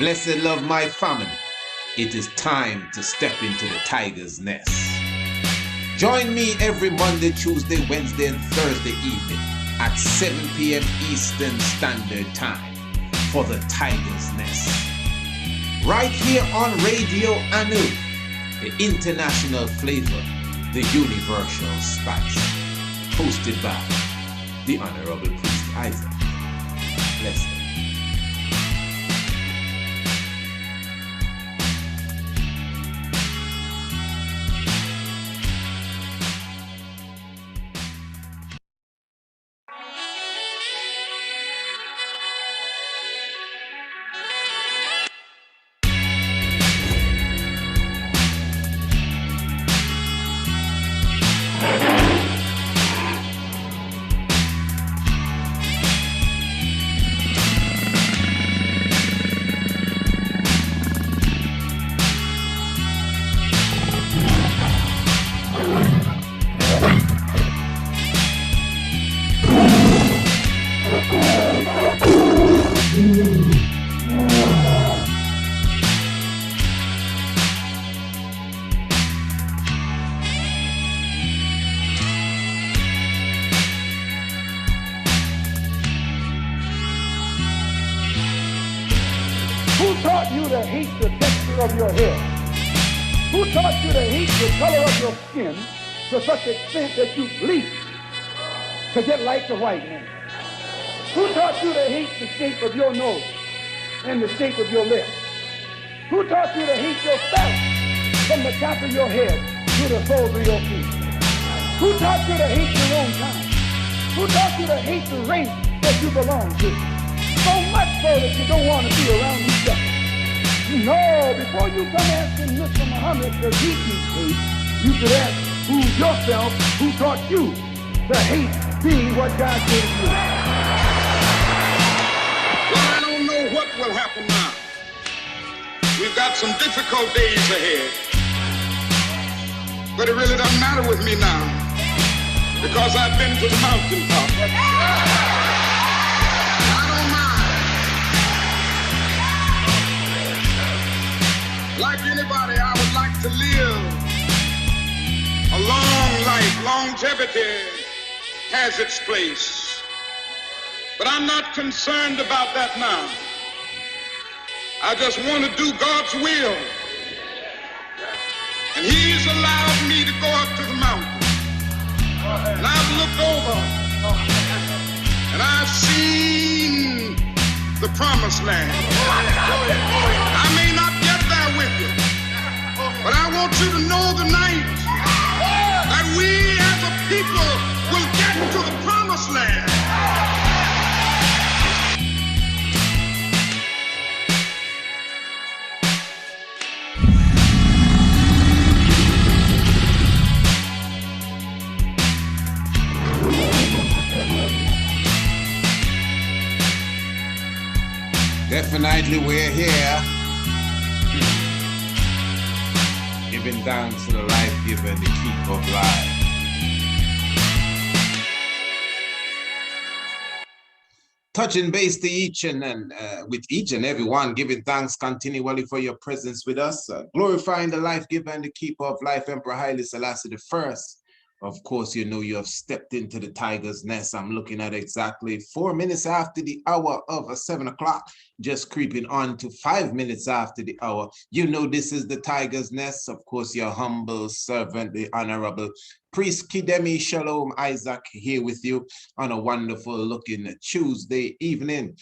Blessed love my family. It is time to step into the tiger's nest. Join me every Monday, Tuesday, Wednesday, and Thursday evening at 7 p.m. Eastern Standard Time for the Tiger's Nest. Right here on Radio Anu, the international flavor, the universal spice. Hosted by the Honorable Priest Isaac. Blessed. To such extent that you bleed to get like the white man? Who taught you to hate the shape of your nose and the shape of your lips? Who taught you to hate yourself from the top of your head to the soles of your feet? Who taught you to hate your own kind? Who taught you to hate the race that you belong to? So much so that you don't want to be around each other. No, before you come asking Mr. Muhammad to teach you hate, you should ask yourself who taught you to hate being what God gave you. Well, I don't know what will happen now. We've got some difficult days ahead. But it really doesn't matter with me now because I've been to the mountaintop. I don't mind. Like anybody, I would like to live a long life. Longevity has its place. But I'm not concerned about that now. I just want to do God's will. And He's allowed me to go up to the mountain. And I've looked over and I've seen the promised land. I may not get there with you, but I want you to know tonight that we as a people will get to the promised land. Definitely we're here. Giving thanks to the life giver and the keeper of life. Touching base to each and with each and every one, giving thanks continually for your presence with us, glorifying the life giver and the keeper of life, Emperor Haile Selassie the First. Of course, you know you have stepped into the tiger's nest. I'm looking at exactly 4 minutes after the hour of 7 o'clock, just creeping on to 5 minutes after the hour. You know this is the tiger's nest. Of course, your humble servant, the Honorable Priest Kidemi Shalom Isaac, here with you on a wonderful looking Tuesday evening,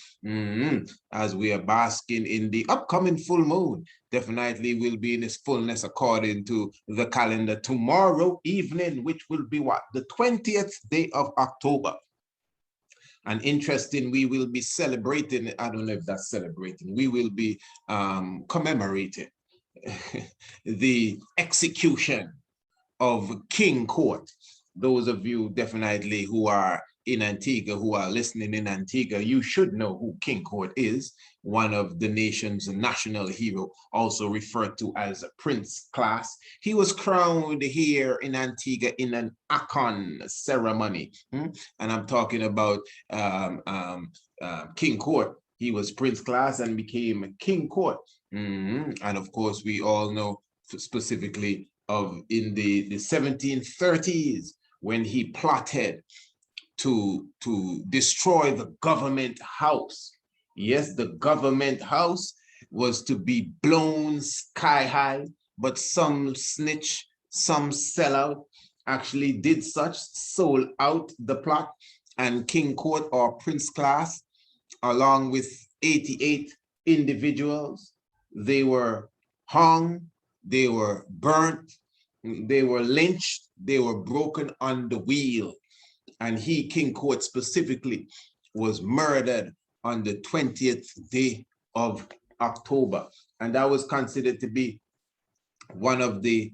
as we are basking in the upcoming full moon. Definitely will be in its fullness according to the calendar tomorrow evening, which will be what? The 20th day of October. And interesting, we will be celebrating, I don't know if that's celebrating, we will be commemorating the execution of King Court. Those of you definitely who are in Antigua, who are listening in Antigua, you should know who King Court is, one of the nation's national hero, also referred to as a prince class. He was crowned here in Antigua in an Akon ceremony. And I'm talking about King Court. He was Prince class and became King Court. And of course, we all know specifically of in the 1730s when he plotted to destroy the government house. Yes, the government house was to be blown sky high, but some snitch, some sellout actually did such, sold out the plot, and King Court or Prince class, along with 88 individuals, they were hung, they were burnt, they were lynched, they were broken on the wheel. And he, King Court specifically, was murdered on the 20th day of October. And that was considered to be one of the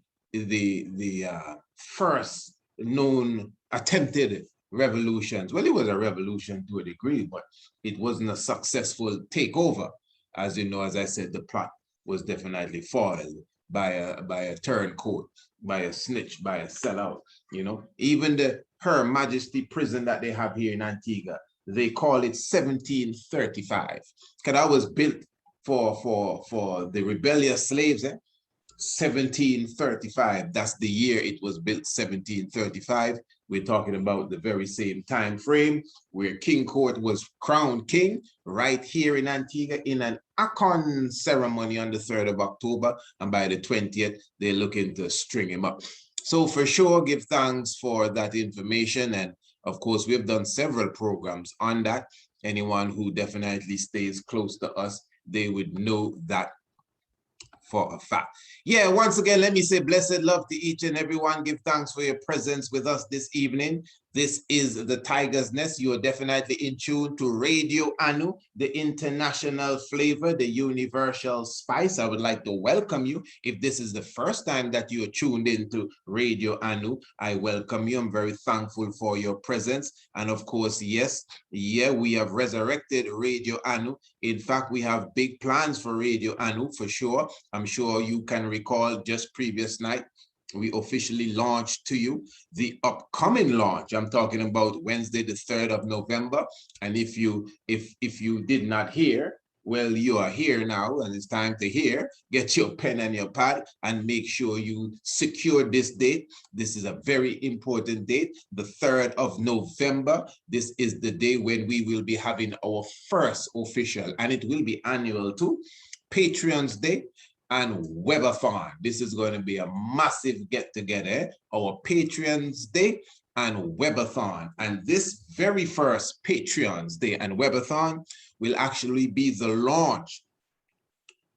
first known attempted revolutions. Well, it was a revolution to a degree, but it wasn't a successful takeover. As you know, as I said, the plot was definitely foiled by a turncoat, by a snitch, by a sellout. You know, even the Her Majesty prison that they have here in Antigua, they call it 1735, because that was built for the rebellious slaves. 1735, that's the year it was built, 1735. We're talking about the very same time frame where King Court was crowned king right here in Antigua in an Akon ceremony on the 3rd of October, and by the 20th they're looking to string him up. So for sure, give thanks for that information, and of course we've done several programs on that. Anyone who definitely stays close to us, they would know that for a fact. Yeah, once again, let me say blessed love to each and everyone. Give thanks for your presence with us this evening. This is the Tiger's Nest. You are definitely in tune to Radio Anu, the international flavor, the universal spice. I would like to welcome you. If this is the first time that you are tuned into Radio Anu, I welcome you. I'm very thankful for your presence. And of course, yes, we have resurrected Radio Anu. In fact, we have big plans for Radio Anu for sure. I'm sure you can recall just previous night, we officially launched to you the upcoming launch. I'm talking about Wednesday, the 3rd of November. And if you did not hear, well, you are here now, and it's time to hear. Get your pen and your pad and make sure you secure this date. This is a very important date, the 3rd of November. This is the day when we will be having our first official, and it will be annual too, Patreon's Day and Webathon. This is going to be a massive get-together, our Patreon's Day and Webathon. And this very first Patreon's Day and Webathon will actually be the launch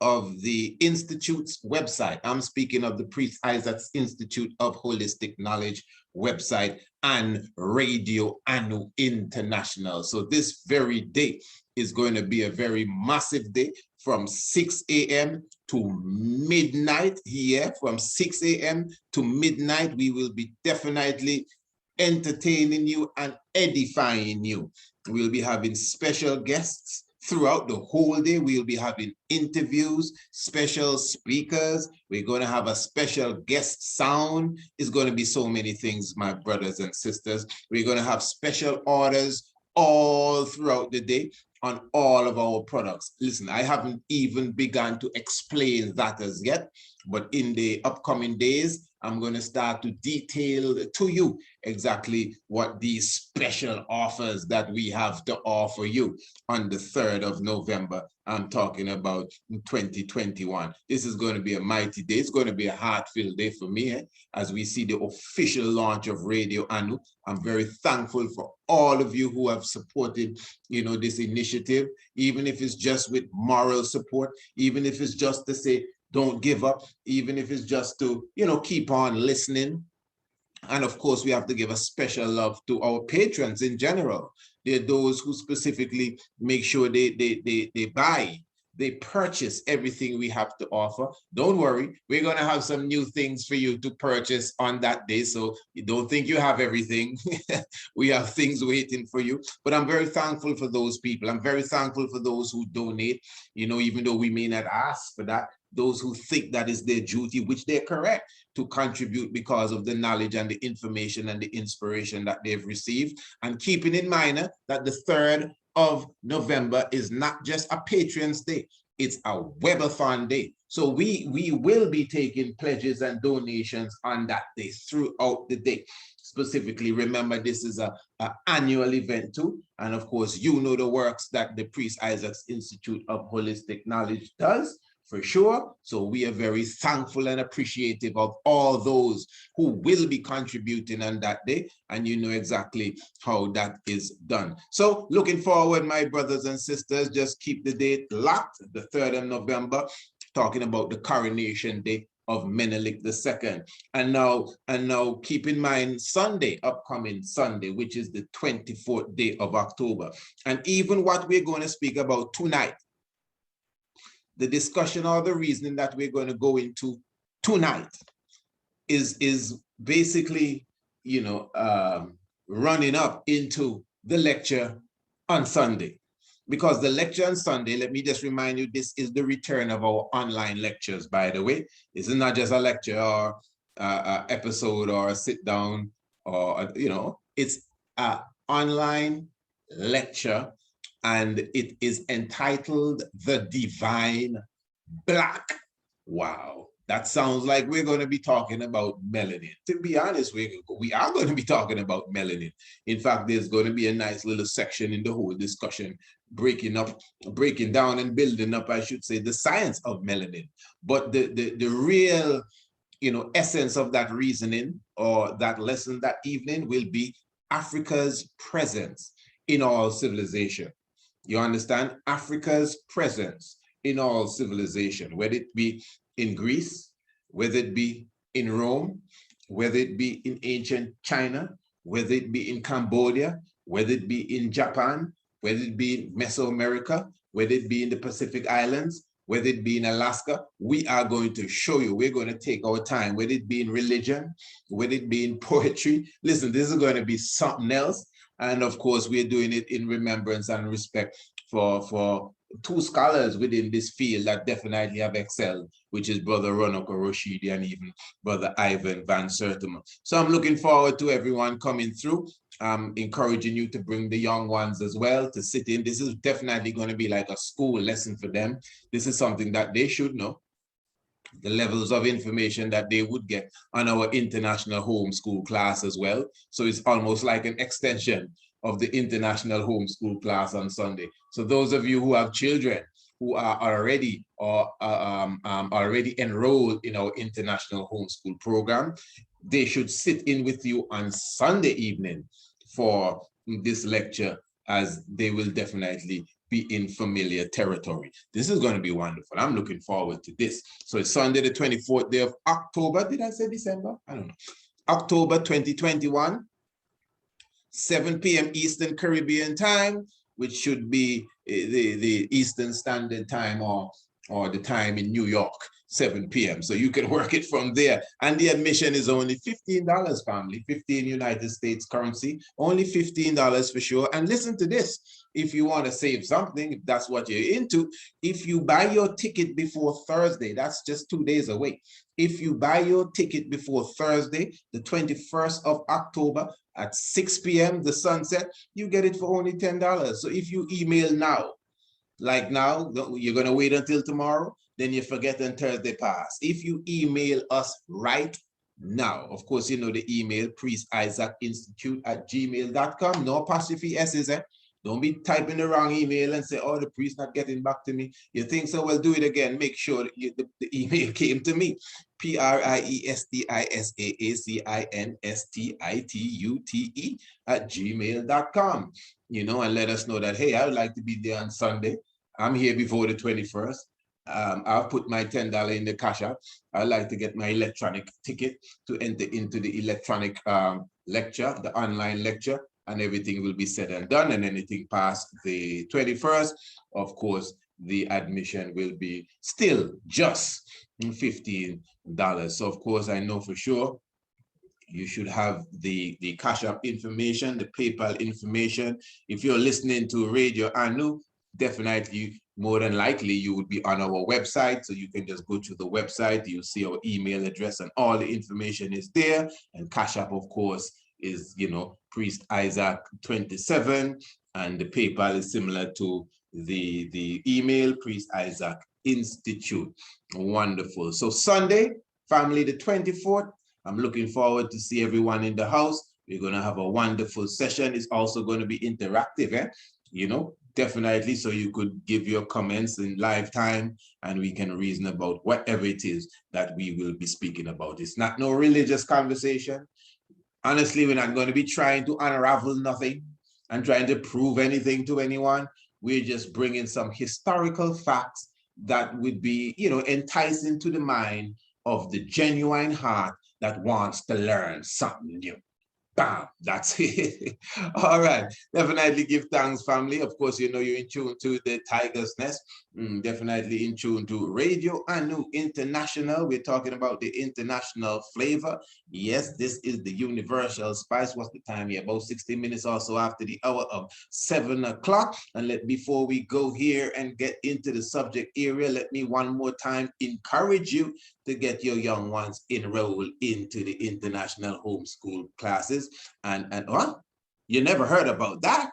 of the Institute's website. I'm speaking of the Priest Isaac's Institute of Holistic Knowledge website and Radio Anu International. So this very day is going to be a very massive day from 6 a.m. to midnight here. From 6 a.m. to midnight, we will be definitely entertaining you and edifying you. We'll be having special guests throughout the whole day. We'll be having interviews, special speakers. We're going to have a special guest sound. It's going to be so many things, my brothers and sisters. We're going to have special orders all throughout the day on all of our products. Listen, I haven't even begun to explain that as yet, but in the upcoming days, I'm going to start to detail to you exactly what these special offers that we have to offer you on the 3rd of November. I'm talking about 2021. This is going to be a mighty day. It's going to be a heart-filled day for me, as we see the official launch of Radio Anu. I'm very thankful for all of you who have supported, this initiative, even if it's just with moral support, even if it's just to say, don't give up, even if it's just to, keep on listening. And of course, we have to give a special love to our patrons in general. They're those who specifically make sure they buy, they purchase everything we have to offer. Don't worry, we're going to have some new things for you to purchase on that day. So you don't think you have everything. We have things waiting for you. But I'm very thankful for those people. I'm very thankful for those who donate, even though we may not ask for that. Those who think that is their duty, which they're correct, to contribute because of the knowledge and the information and the inspiration that they've received. And keeping in mind that the 3rd of November is not just a Patreon's Day, it's a Webathon Day. So we will be taking pledges and donations on that day throughout the day. Specifically, remember, this is an annual event too. And of course, you know the works that the Priest Isaac's Institute of Holistic Knowledge does, for sure. So we are very thankful and appreciative of all those who will be contributing on that day. And you know exactly how that is done. So looking forward, my brothers and sisters, just keep the date locked, the 3rd of November, talking about the coronation day of Menelik II. And now keep in mind Sunday, upcoming Sunday, which is the 24th day of October. And even what we're going to speak about tonight, the discussion or the reasoning that we're going to go into tonight is basically, you know, running up into the lecture on Sunday. Because the lecture on Sunday, let me just remind you, this is the return of our online lectures, by the way. This is not just a lecture or an episode or a sit down or, you know, it's an online lecture, and it is entitled The Divine Black. Wow. That sounds like we're going to be talking about melanin. To be honest, we are going to be talking about melanin. In fact, there's going to be a nice little section in the whole discussion, breaking down and building up, I should say, the science of melanin. But the real, you know, essence of that reasoning or that lesson that evening will be Africa's presence in all civilization. You understand? Africa's presence in all civilization, whether it be in Greece, whether it be in Rome, whether it be in ancient China, whether it be in Cambodia, whether it be in Japan, whether it be in Mesoamerica, whether it be in the Pacific Islands, whether it be in Alaska, we are going to show you. We're going to take our time, whether it be in religion, whether it be in poetry. Listen, this is going to be something else. And of course, we're doing it in remembrance and respect for two scholars within this field that definitely have excelled, which is Brother Ronoko Roshidi and even Brother Ivan Van Sertima. So I'm looking forward to everyone coming through. I'm encouraging you to bring the young ones as well to sit in. This is definitely going to be like a school lesson for them. This is something that they should know, the levels of information that they would get on our international homeschool class as well. So it's almost like an extension of the international homeschool class on Sunday. So those of you who have children who are already already enrolled in our international homeschool program, they should sit in with you on Sunday evening for this lecture, as they will definitely be in familiar territory. This is going to be wonderful. I'm looking forward to this. So it's Sunday, the 24th day of October. Did I say December? I don't know. October 2021, 7 p.m. Eastern Caribbean time, which should be the Eastern Standard Time or the time in New York, 7 p.m. So you can work it from there. And the admission is only $15, family, 15 United States currency, only $15 for sure. And listen to this. If you want to save something, if that's what you're into, if you buy your ticket before Thursday, that's just 2 days away. If you buy your ticket before Thursday, the 21st of October at 6 p.m., the sunset, you get it for only $10. So if you email now, like now, you're going to wait until tomorrow, then you forget and Thursday pass. If you email us right now, of course, you know the email, priestisaacInstitute@gmail.com. No apostrophe S's, eh? Don't be typing the wrong email and say, oh, the priest not getting back to me. You think so? Well, do it again. Make sure that the email came to me. priestisaacInstitute@gmail.com. You know, and let us know that, hey, I would like to be there on Sunday. I'm here before the 21st. I'll put my $10 in the CashApp. I'd like to get my electronic ticket to enter into the electronic lecture, the online lecture, and everything will be said and done. And anything past the 21st, of course, the admission will be still just $15. So of course, I know for sure you should have the CashApp information, the PayPal information. If you're listening to Radio Anu, definitely, more than likely, you would be on our website. So you can just go to the website, you'll see our email address and all the information is there. And CashApp, of course, is, you know, Priest Isaac 27. And the PayPal is similar to the email, Priest Isaac Institute. Wonderful. So Sunday, family, the 24th, I'm looking forward to see everyone in the house. We're going to have a wonderful session. It's also going to be interactive, you know, definitely. So you could give your comments in live time and we can reason about whatever it is that we will be speaking about. It's not no religious conversation. Honestly, we're not going to be trying to unravel nothing and trying to prove anything to anyone. We're just bringing some historical facts that would be, you know, enticing to the mind of the genuine heart that wants to learn something new. Bam, that's it. All right, definitely give thanks, family. Of course, you know you're in tune to the Tiger's Nest. Definitely in tune to Radio Anu International. We're talking about the international flavor. Yes, this is the universal spice. What's the time here? About 60 minutes or so after the hour of 7 o'clock. And before we go here and get into the subject area, let me one more time encourage you to get your young ones enrolled into the international homeschool classes. And what? You never heard about that?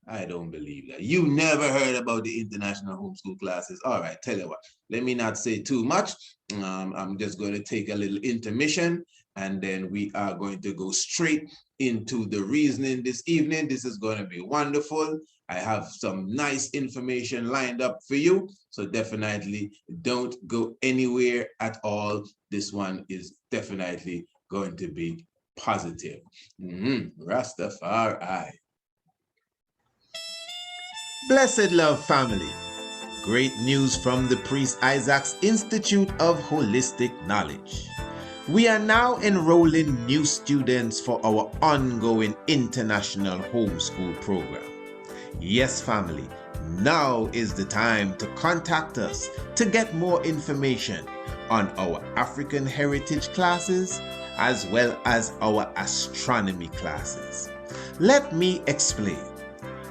I don't believe that. You never heard about the international homeschool classes. All right, tell you what, let me not say too much. I'm just going to take a little intermission and then we are going to go straight into the reasoning this evening. This is going to be wonderful. I have some nice information lined up for you. So definitely don't go anywhere at all. This one is definitely going to be positive. Rastafari. Blessed love family. Great news from the Priest Isaac's Institute of Holistic Knowledge. We are now enrolling new students for our ongoing international homeschool program. Yes, family, now is the time to contact us to get more information on our African heritage classes as well as our astronomy classes. Let me explain.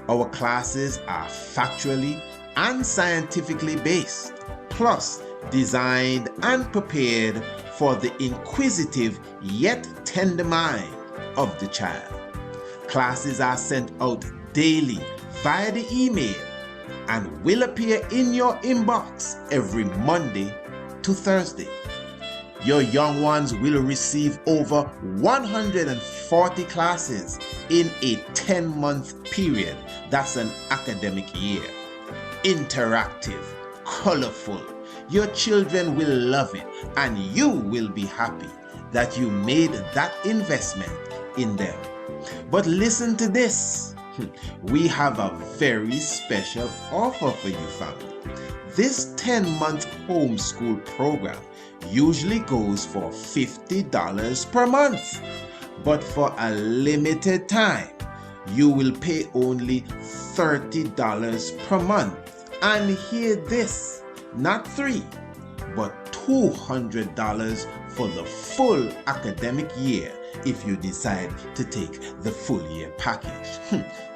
Our classes are factually and scientifically based, plus designed and prepared for the inquisitive yet tender mind of the child. Classes are sent out daily via the email and will appear in your inbox every Monday to Thursday. Your young ones will receive over 140 classes in a 10-month period. That's an academic year. Interactive, colorful. Your children will love it and you will be happy that you made that investment in them. But listen to this. We have a very special offer for you, family. This 10-month homeschool program usually goes for $50 per month. But for a limited time, you will pay only $30 per month. And hear this, not $300, but $200 for the full academic year if you decide to take the full year package.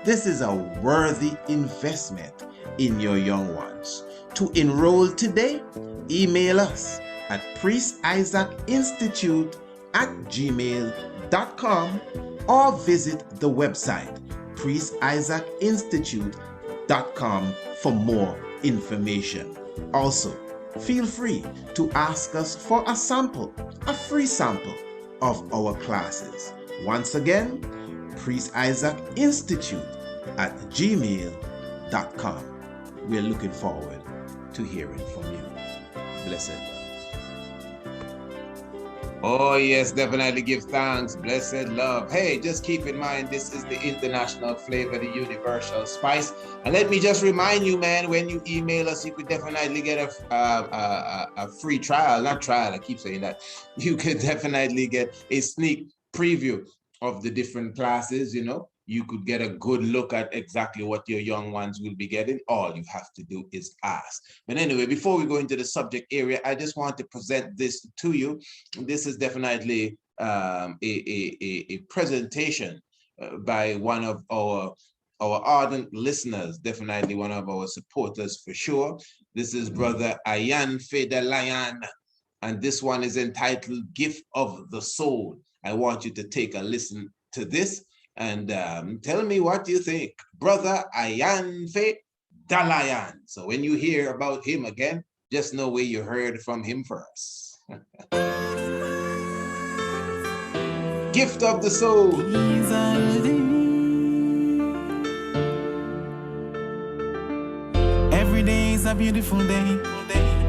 This is a worthy investment in your young ones. To enroll today, email us at priestisaacinstitute@gmail.com or visit the website priestisaacinstitute.com for more information. Also, feel free to ask us for a sample, a free sample of our classes. Once again, priestisaacinstitute@gmail.com. We're looking forward to hearing from you. Blessed love. Oh yes, definitely give thanks. Blessed love. Hey, just keep in mind, this is the international flavor, the universal spice. And let me just remind you, man, when you email us, you could definitely get a free trial. Not trial, I keep saying that. You could definitely get a sneak preview of the different classes, you know. You could get a good look at exactly what your young ones will be getting. All you have to do is ask. But anyway, before we go into the subject area, I just want to present this to you. This is definitely a presentation by one of our ardent listeners, definitely one of our supporters for sure. This is Brother Ayan Fedelayan, and this one is entitled Gift of the Soul. I want you to take a listen to this. And tell me what you think. Brother Ayanfe Dalayan. So when you hear about him again, just know where you heard from him first. Gift of the soul. Every day is a beautiful day.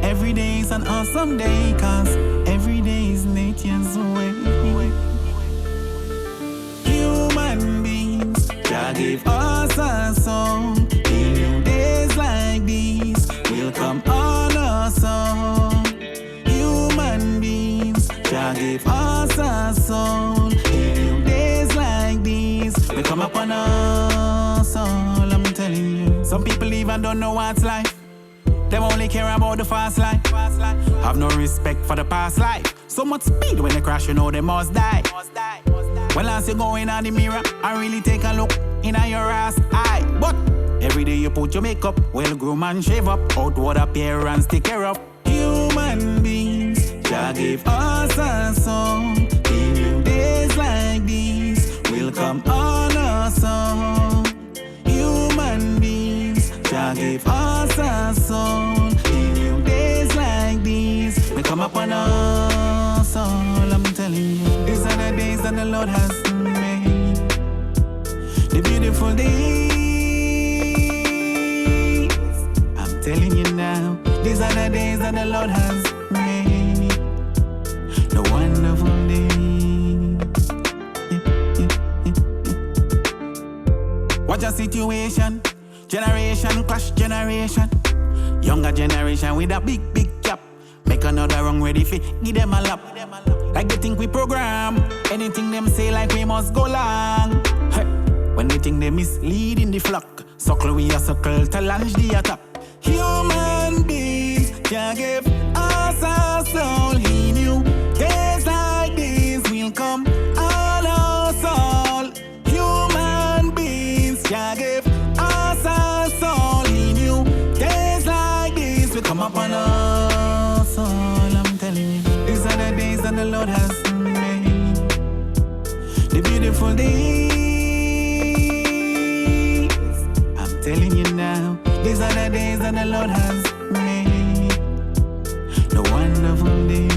Every day is an awesome day, cause every day is nature's way. Human beings, Jah gave us a song. In new days like these will come on us all. Human beings, Jah gave us a song. In new days like these will come upon us all. I'm telling you, some people even don't know what's life. Them only care about the fast life. Have no respect for the past life. So much speed when they crash, you know they must die. Well, as you go in on the mirror and really take a look in your ass eye. But every day you put your makeup, well groom and shave up, outward appearance take care of. Human beings, Jah gave us a song. In new days like these will come on us all. Human beings, Jah gave us a song. In new days like these will come upon us all. I'm telling you, these are the days that the Lord has made. The beautiful days. I'm telling you now, these are the days that the Lord has made. The wonderful days. Watch your situation. Generation clash generation. Younger generation with a big cap. Make another wrong ready fi give them a lap. Like they think we program. Anything them say like we must go long. Hey. When they think they misleading the flock, circle we a circle to launch the attack. Human beings, Jah gave us a soul. He knew days like these will come on us all. Human beings, Jah gave us a soul. He knew days like these will come upon us all. I'm telling you, these are the days that the Lord has made. The beautiful days. I'm telling you now, these are the days that the Lord has made. The wonderful days.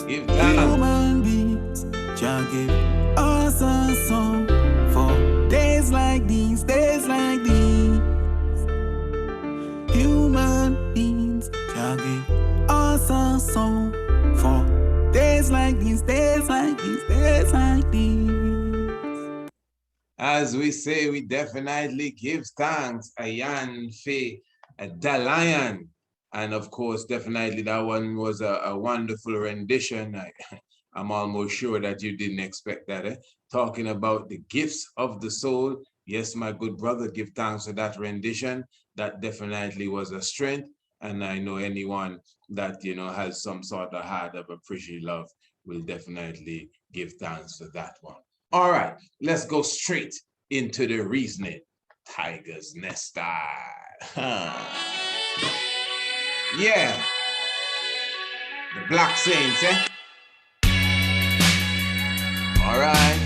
Human beings, Jah give us a song for days like these, days like these. Human beings, Jah give us a song for days like these, days like these, days like these. As we say, we definitely give thanks. Ayan Fe Dalayan. And of course, definitely that one was a wonderful rendition. I'm almost sure that you didn't expect that. Talking about the gifts of the soul. Yes, my good brother, give thanks for that rendition. That definitely was a strength. And I know anyone that, you know, has some sort of heart of appreciative love will definitely give thanks for that one. All right, let's go straight into the reasoning. Tiger's Nest style. Yeah. The Black Saints, eh? All right.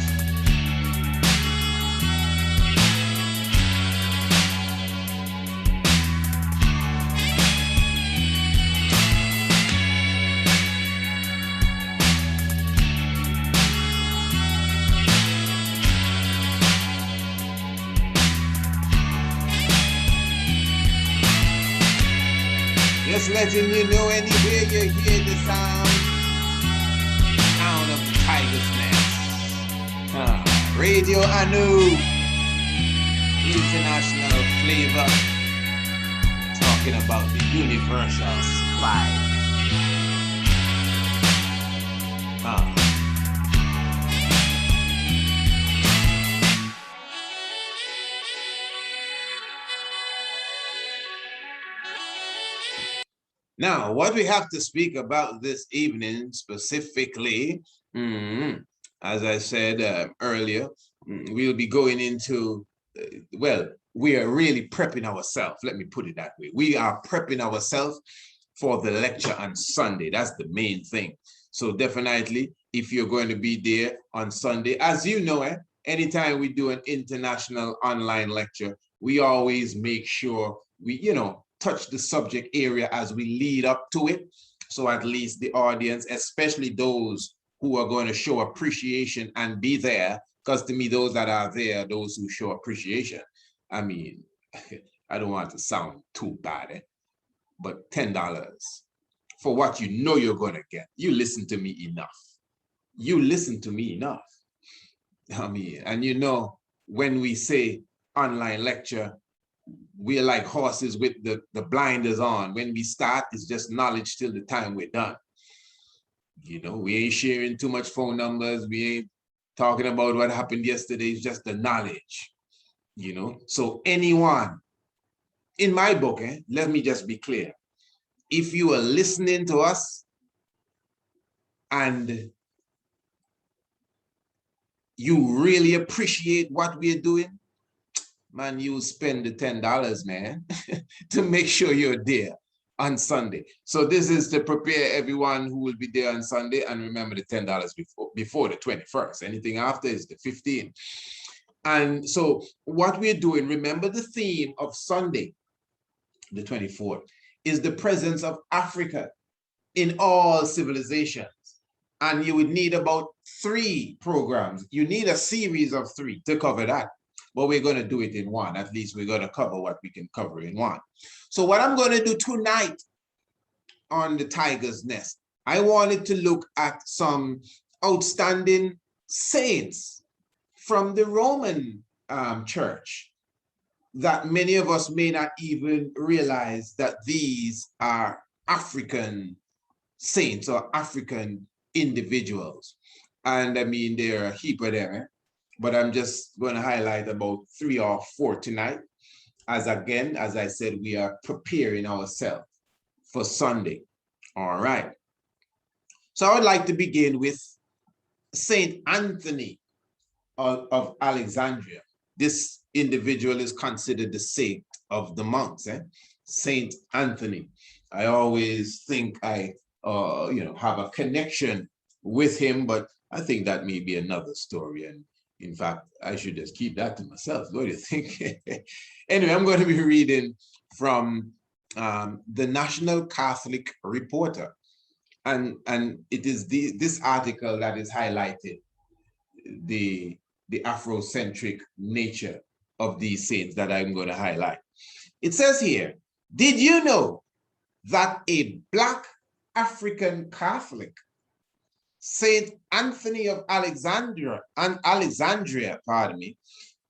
Just letting you know anywhere you hear the sound of the Tiger's Nest. Radio Anu, international flavor, talking about the universal supply. Now, what we have to speak about this evening specifically, as I said earlier, we'll be going into, well, we are really prepping ourselves. Let me put it that way. We are prepping ourselves for the lecture on Sunday. That's the main thing. So definitely, if you're going to be there on Sunday. As you know, anytime we do an international online lecture, we always make sure we, touch the subject area as we lead up to it. So at least the audience, especially those who are going to show appreciation and be there, because to me, those that are there, those who show appreciation. I mean, I don't want to sound too bad, but $10 for what you know you're going to get. You listen to me enough. You listen to me enough. I mean, and when we say online lecture, we're like horses with the blinders on. When we start, it's just knowledge till the time we're done. We ain't sharing too much phone numbers. We ain't talking about what happened yesterday. It's just the knowledge, So anyone, in my book, let me just be clear. If you are listening to us and you really appreciate what we're doing, man, you spend the $10, man, to make sure you're there on Sunday. So this is to prepare everyone who will be there on Sunday. And remember the $10 before the 21st. Anything after is the 15th. And so what we're doing, remember the theme of Sunday, the 24th, is the presence of Africa in all civilizations. And you would need about 3 programs. You need a series of 3 to cover that. But we're going to do it in one. At least we're going to cover what we can cover in one. So what I'm going to do tonight on the Tiger's Nest, I wanted to look at some outstanding saints from the Roman church that many of us may not even realize that these are African saints or African individuals. And I mean, there are a heap of them, but I'm just going to highlight about 3 or 4 tonight. As I said, we are preparing ourselves for Sunday. All right. So I would like to begin with Saint Anthony of Alexandria. This individual is considered the saint of the monks. Saint Anthony. I always think I have a connection with him, but I think that may be another story. And in fact, I should just keep that to myself. What do you think? Anyway, I'm going to be reading from the National Catholic Reporter. And it is this article that is highlighted the Afrocentric nature of these saints that I'm going to highlight. It says here, did you know that a Black African Catholic, Saint Anthony of Alexandria,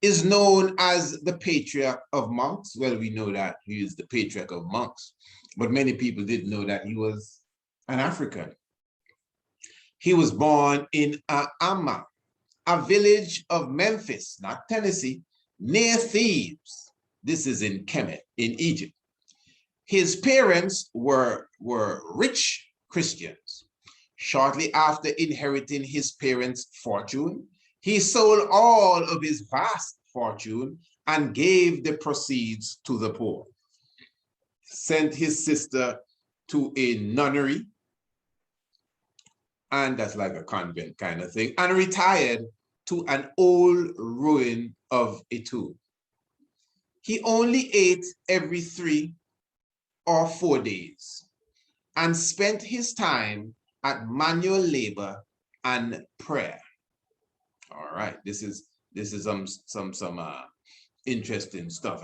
is known as the Patriarch of Monks? Well, we know that he is the Patriarch of Monks, but many people didn't know that he was an African. He was born in Amma, a village of Memphis, not Tennessee, near Thebes. This is in Kemet, in Egypt. His parents were rich Christians. Shortly after inheriting his parents' fortune, he sold all of his vast fortune and gave the proceeds to the poor, sent his sister to a nunnery, and that's like a convent kind of thing, and retired to an old ruin of a tomb. He only ate every 3 or 4 days and spent his time at manual labor and prayer. All right, this is some interesting stuff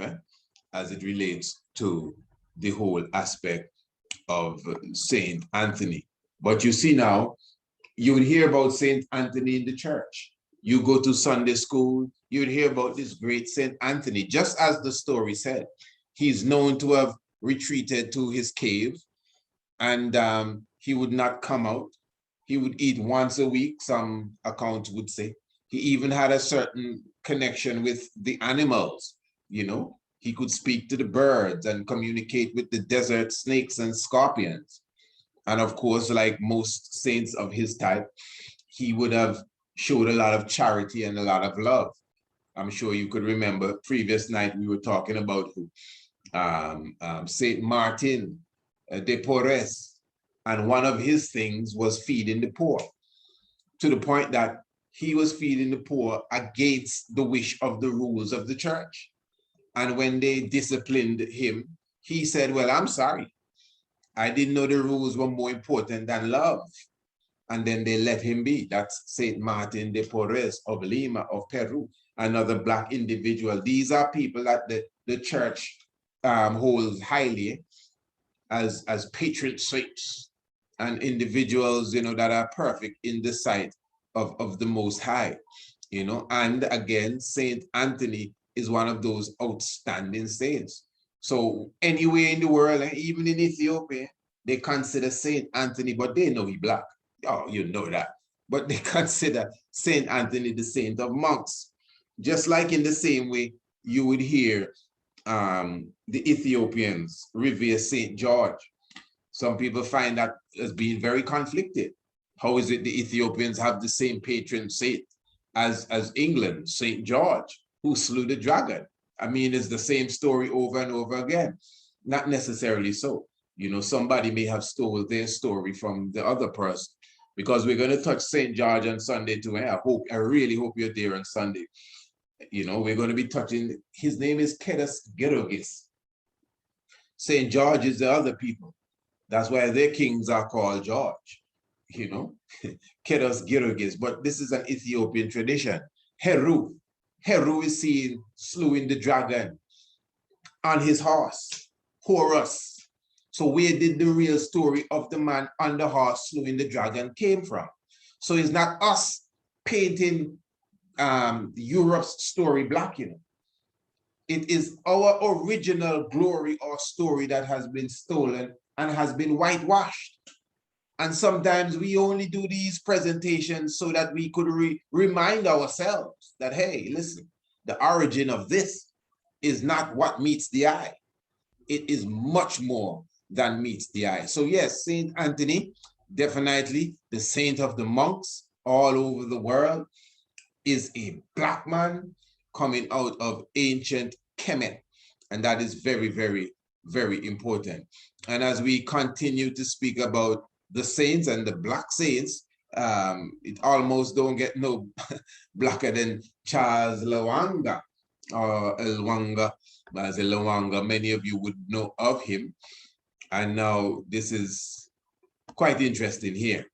as it relates to the whole aspect of Saint Anthony. But you see now, you would hear about Saint Anthony in the church. You go to Sunday school, you would hear about this great Saint Anthony. Just as the story said, he's known to have retreated to his cave, and he would not come out. He would eat once a week, some accounts would say. He even had a certain connection with the animals, He could speak to the birds and communicate with the desert snakes and scorpions. And of course, like most saints of his type, he would have showed a lot of charity and a lot of love. I'm sure you could remember previous night we were talking about Saint Martin de Porres, and one of his things was feeding the poor. to the point that he was feeding the poor against the wish of the rules of the church. And when they disciplined him, he said, well, I'm sorry. I didn't know the rules were more important than love. And then they let him be. That's Saint Martin de Porres of Lima of Peru, another Black individual. These are people that the church holds highly as patron saints and individuals, you know, that are perfect in the sight of the Most High, you know. And again, Saint Anthony is one of those outstanding saints. So anywhere in the world, even in Ethiopia, they consider Saint Anthony, but they know he Black. Oh, you know that. But they consider Saint Anthony the saint of monks. Just like in the same way you would hear the Ethiopians revere Saint George. Some people find that as being very conflicted. How is it the Ethiopians have the same patron saint as England, Saint George, who slew the dragon? I mean, it's the same story over and over again. Not necessarily so. You know, somebody may have stolen their story from the other person, because we're going to touch Saint George on Sunday too. I really hope you're there on Sunday. You know, we're going to be touching, his name is Kedas Gerogis. Saint George is the other people. That's why their kings are called George, you know, Kedas Gerogis. But this is an Ethiopian tradition. Heru is seen slewing the dragon on his horse, Horus. So where did the real story of the man on the horse slewing the dragon came from? So it's not us painting Europe's story Black, you know. It is our original glory or story that has been stolen and has been whitewashed. And sometimes we only do these presentations so that we could remind ourselves that, hey, listen, the origin of this is not what meets the eye. It is much more than meets the eye. So yes, Saint Anthony, definitely the saint of the monks all over the world, is a Black man coming out of ancient Kemet. And that is very, very, very important. And as we continue to speak about the saints and the Black saints, it almost don't get no blacker than Charles Lwanga, or Lwanga, as a Lwanga, many of you would know of him. And now this is quite interesting here.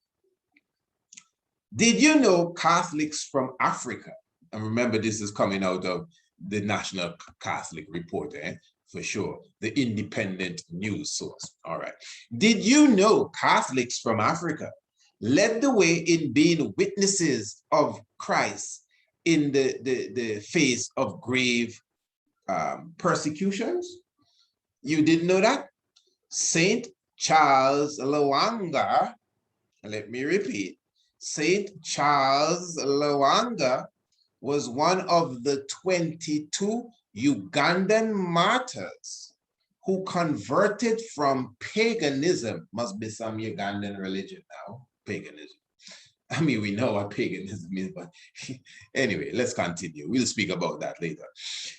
Did you know Catholics from Africa, and remember this is coming out of the National Catholic Reporter, for sure, the independent news source, all right. Did you know Catholics from Africa led the way in being witnesses of Christ in the face of grave persecutions? You didn't know that? Saint Charles Lwanga, let me repeat, Saint Charles Lwanga was one of the 22 Ugandan martyrs who converted from paganism. Must be some Ugandan religion now, paganism. I mean, we know what paganism is, but anyway, let's continue. We'll speak about that later.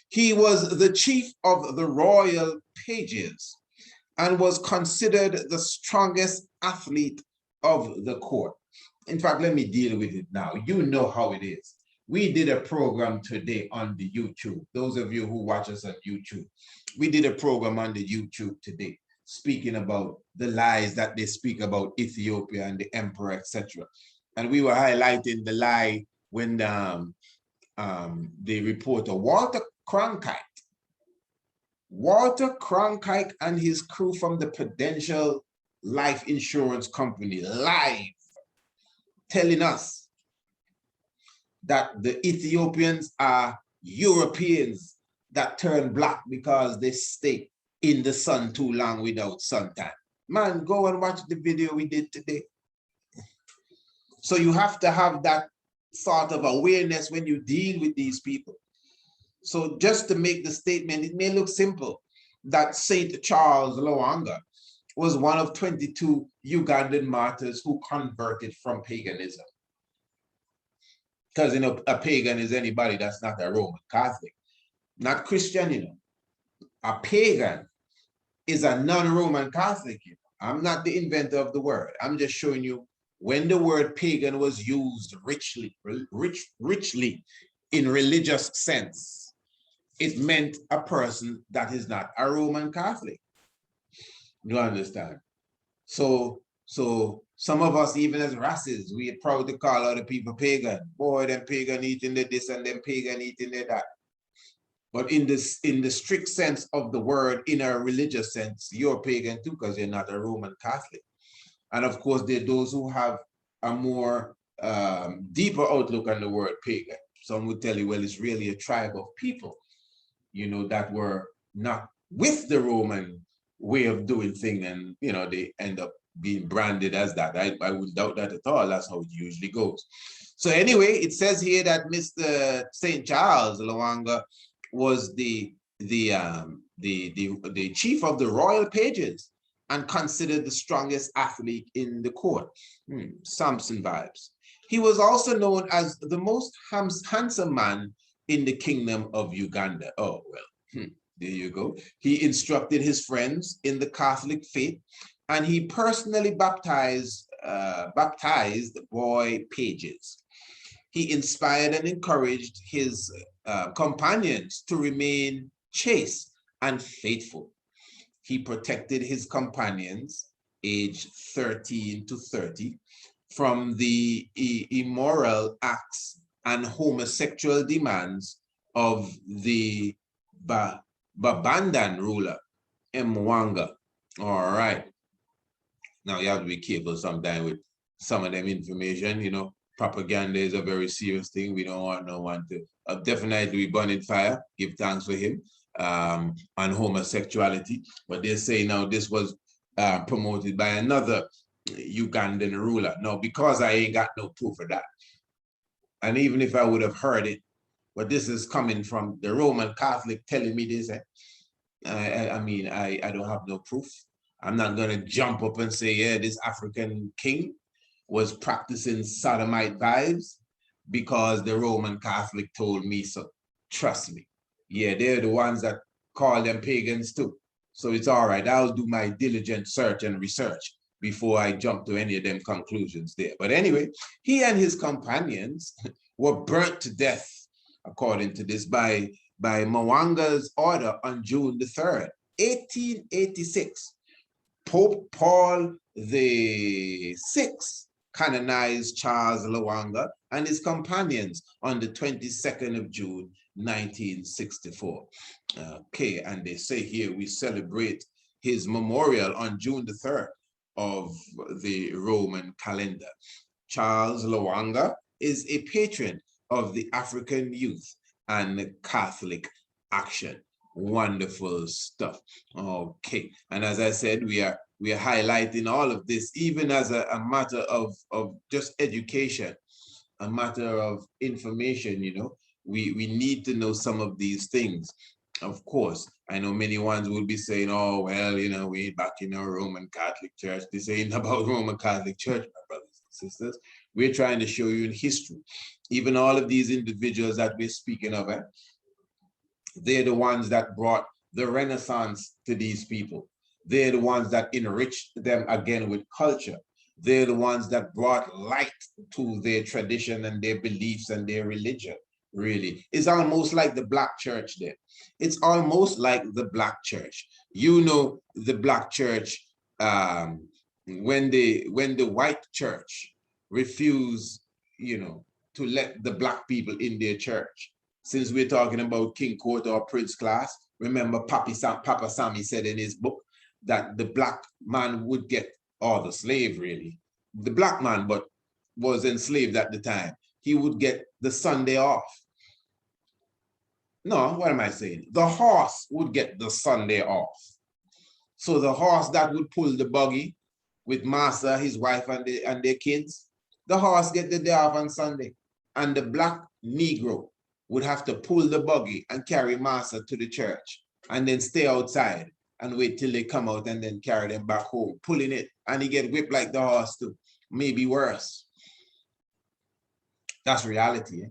He was the chief of the royal pages and was considered the strongest athlete of the court. In fact, let me deal with it now. You know how it is. We did a program today on the YouTube. Those of you who watch us on YouTube, we did a program on the YouTube today, speaking about the lies that they speak about Ethiopia and the emperor, etc. And we were highlighting the lie when the reporter Walter Cronkite and his crew from the Prudential Life Insurance Company live telling us that the Ethiopians are Europeans that turn Black because they stay in the sun too long without suntan. Man, go and watch the video we did today. So you have to have that sort of awareness when you deal with these people. So just to make the statement, it may look simple, that Saint Charles Lwanga was one of 22 Ugandan martyrs who converted from paganism. Because, you know, a pagan is anybody that's not a Roman Catholic, not Christian, you know. A pagan is a non-Roman Catholic, you know. I'm not the inventor of the word. I'm just showing you when the word pagan was used richly in religious sense, it meant a person that is not a Roman Catholic. You understand? So some of us, even as races, we are proud to call other people pagan. Boy, them pagan eating the this and them pagan eating the that. But in the strict sense of the word, in a religious sense, you're pagan too, because you're not a Roman Catholic. And of course, there are those who have a more deeper outlook on the word pagan. Some would tell you, well, it's really a tribe of people, you know, that were not with the Roman way of doing things, and you know, they end up being branded as that. I wouldn't doubt that at all. That's how it usually goes. So anyway, it says here that Mr. St. Charles Lwanga was the chief of the royal pages and considered the strongest athlete in the court. Samson vibes. He was also known as the most handsome man in the kingdom of Uganda. Oh, well, there you go. He instructed his friends in the Catholic faith, and he personally baptized boy pages. He inspired and encouraged his companions to remain chaste and faithful. He protected his companions, aged 13 to 30, from the immoral acts and homosexual demands of the Babandan ruler, Lwanga. All right. Now you have to be careful sometimes with some of them information, you know. Propaganda is a very serious thing. We don't want no one to definitely be burning fire. Give thanks for him on homosexuality. But they say now this was promoted by another Ugandan ruler. No, because I ain't got no proof of that. And even if I would have heard it, but this is coming from the Roman Catholic telling me this. I mean, I don't have no proof. I'm not going to jump up and say, yeah, this African king was practicing sodomite vibes because the Roman Catholic told me so. Trust me. Yeah, they're the ones that call them pagans too. So it's all right. I'll do my diligent search and research before I jump to any of them conclusions there. But anyway, he and his companions were burnt to death, according to this, by Mwanga's order on June the 3rd, 1886. Pope Paul VI canonized Charles Lwanga and his companions on the 22nd of June, 1964. Okay, and they say here we celebrate his memorial on June the 3rd of the Roman calendar. Charles Lwanga is a patron of the African youth and Catholic action. Wonderful stuff. Okay, and as I said, we are highlighting all of this even as a matter of just education, a matter of information. You know, we need to know some of these things. Of course, I know many ones will be saying, oh, well, you know, we back in our Roman Catholic Church. This ain't about Roman Catholic Church, my brothers and sisters. We're trying to show you in history, even all of these individuals that we're speaking of, they're the ones that brought the Renaissance to these people. They're the ones that enriched them again with culture. They're the ones that brought light to their tradition and their beliefs and their religion, really. It's almost like the Black church there. It's almost like the Black church. You know, the Black church, when the white church refused, you know, to let the Black people in their church. Since we're talking about King Court or Prince class, remember Papa Sammy said in his book that the Black man would get, or the slave really, the Black man, but was enslaved at the time, he would get the Sunday off. No, what am I saying? The horse would get the Sunday off. So the horse that would pull the buggy with master, his wife, and their kids, the horse get the day off on Sunday. And the Black Negro would have to pull the buggy and carry master to the church and then stay outside and wait till they come out and then carry them back home, pulling it, and he get whipped like the horse too, maybe worse. That's reality.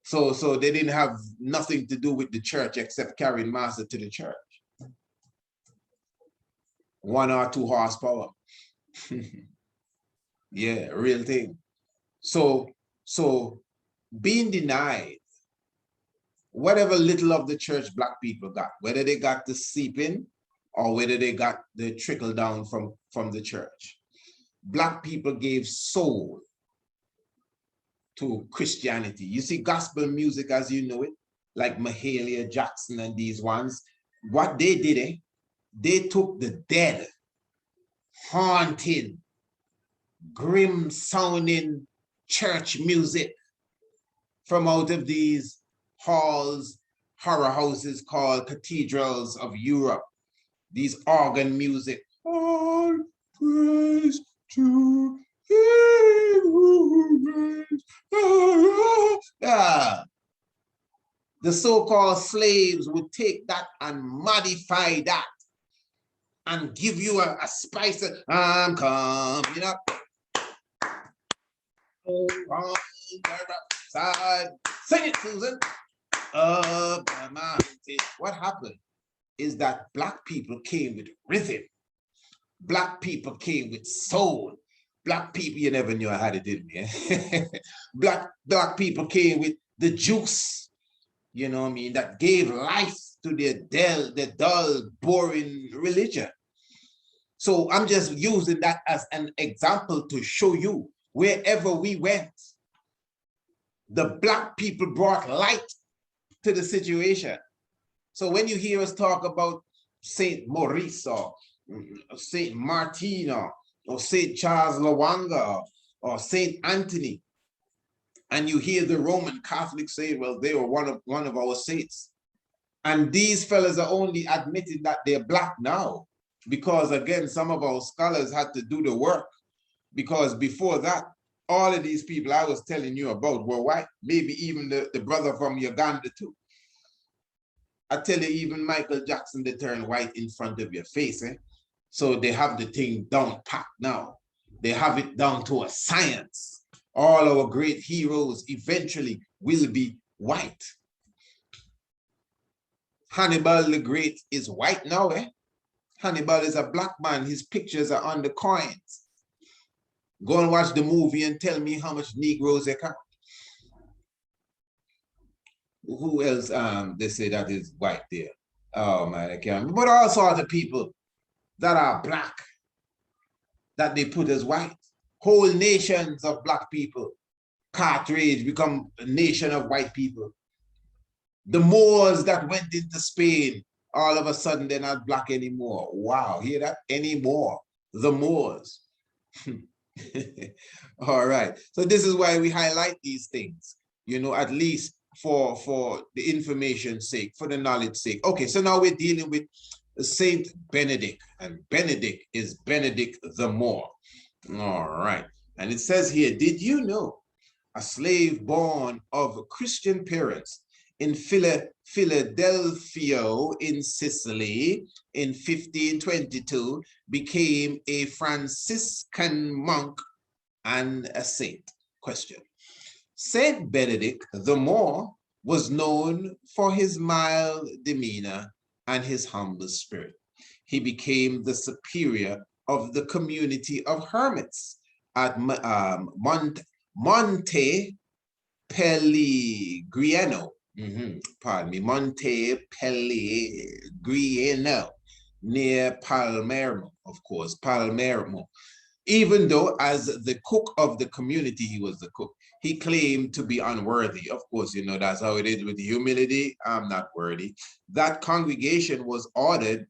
So they didn't have nothing to do with the church except carrying master to the church. 1 or 2 horsepower. Yeah, real thing. So being denied whatever little of the church black people got, whether they got the seep in or whether they got the trickle down from the church. Black people gave soul to Christianity. You see, gospel music as you know it, like Mahalia Jackson and these ones, what they did, they took the dead, haunted, grim sounding church music from out of these halls, horror houses called cathedrals of Europe, these organ music. All praise to him who reigns. The so-called slaves would take that and modify that and give you a spice of, I'm coming up. Oh, on the side. Sing it, Susan. Up the mountain. What happened is that black people came with rhythm. Black people came with soul. Black people, you never knew I had it, didn't you? Black people came with the juice, you know what I mean, that gave life to the dull, boring religion. So I'm just using that as an example to show you wherever we went, the black people brought light to the situation. So when you hear us talk about Saint Maurice or Saint Martin or Saint Charles Lwanga or Saint Anthony, and you hear the Roman Catholics say, well, they were one of our saints. And these fellas are only admitting that they're black now, because again, some of our scholars had to do the work, because before that, all of these people I was telling you about were white, maybe even the brother from Uganda too. I tell you, even Michael Jackson, they turn white in front of your face. So they have the thing down pat now. They have it down to a science. All our great heroes eventually will be white. Hannibal the Great is white now. Hannibal is a black man. His pictures are on the coins. Go and watch the movie and tell me how much Negroes they count. Who else they say that is white there? Oh man, I can't. But all sorts of people that are black that they put as white. Whole nations of black people. Carthage become a nation of white people. The Moors that went into Spain, all of a sudden they're not black anymore. Wow, hear that? Anymore. The Moors. All right. So this is why we highlight these things, you know, at least for the information's sake, for the knowledge's sake. Okay, so now we're dealing with Saint Benedict, and Benedict is Benedict the Moor. All right. And it says here, did you know a slave born of Christian parents in Philadelphia in Sicily in 1522 became a Franciscan monk and a saint? Question. Saint Benedict the Moor was known for his mild demeanor and his humble spirit. He became the superior of the community of hermits at Monte Pellegrino. Monte Pellegrino, near Palermo, of course, Palermo. Even though as the cook of the community, he was the cook, he claimed to be unworthy. Of course, you know, that's how it is with humility. I'm not worthy. That congregation was ordered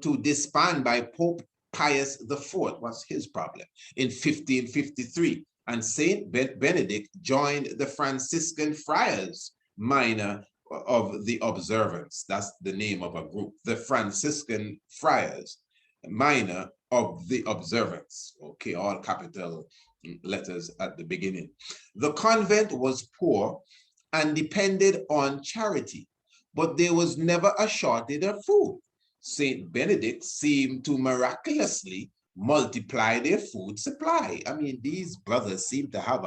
to disband by Pope Pius IV. What's his problem? In 1553. And Saint Benedict joined the Franciscan friars minor of the observance. That's the name of a group. The Franciscan friars minor of the observance. Okay, all capital letters at the beginning. The convent was poor and depended on charity, but there was never a shortage of food. Saint Benedict seemed to miraculously multiply their food supply. I mean, these brothers seem to have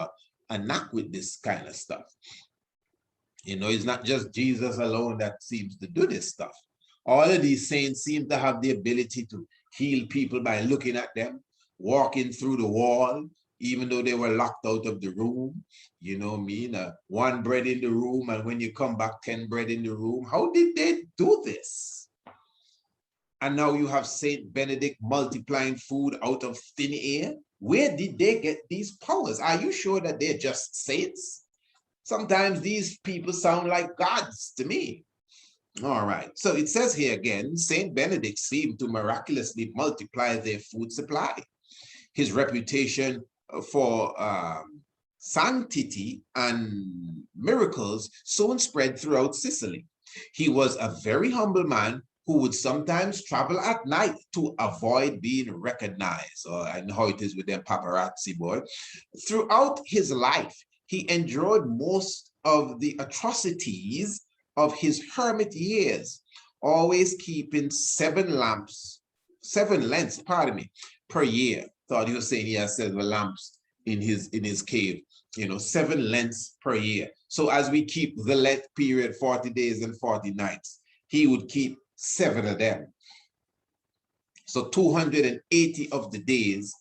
a knack with this kind of stuff. You know, it's not just Jesus alone that seems to do this stuff. All of these saints seem to have the ability to heal people by looking at them, walking through the wall, even though they were locked out of the room. You know what I mean? One bread in the room, and when you come back, 10 bread in the room. How did they do this? And now you have Saint Benedict multiplying food out of thin air. Where did they get these powers? Are you sure that they're just saints? Sometimes these people sound like gods to me. All right, so it says here again, Saint Benedict seemed to miraculously multiply their food supply. His reputation for sanctity and miracles soon spread throughout Sicily. He was a very humble man who would sometimes travel at night to avoid being recognized. I know how it is with them paparazzi, boy. Throughout his life, he endured most of the atrocities of his hermit years, always keeping 7 lengths, per year. Thought he was saying he has 7 lamps in his cave, 7 lengths per year. So as we keep the Lent period, 40 days and 40 nights, he would keep 7 of them. So 280 of the days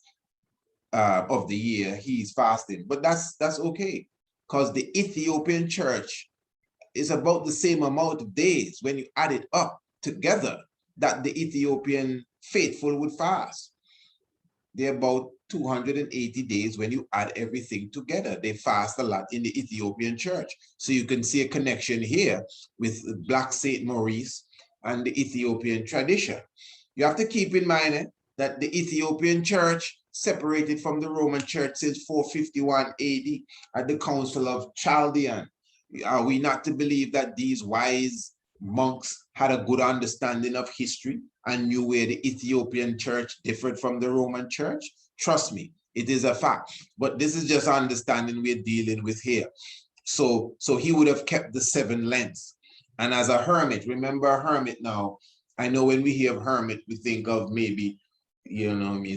of the year he's fasting. But that's okay, because the Ethiopian church is about the same amount of days when you add it up together that the Ethiopian faithful would fast. They're about 280 days when you add everything together. They fast a lot in the Ethiopian church. So you can see a connection here with Black Saint Maurice and the Ethiopian tradition. You have to keep in mind that the Ethiopian church separated from the Roman church since 451 AD at the Council of Chaldean. Are we not to believe that these wise monks had a good understanding of history and knew where the Ethiopian church differed from the Roman church? Trust me, it is a fact. But this is just understanding we're dealing with here. So he would have kept the 7 lengths. And as a hermit, remember a hermit now, I know when we hear of hermit, we think of maybe,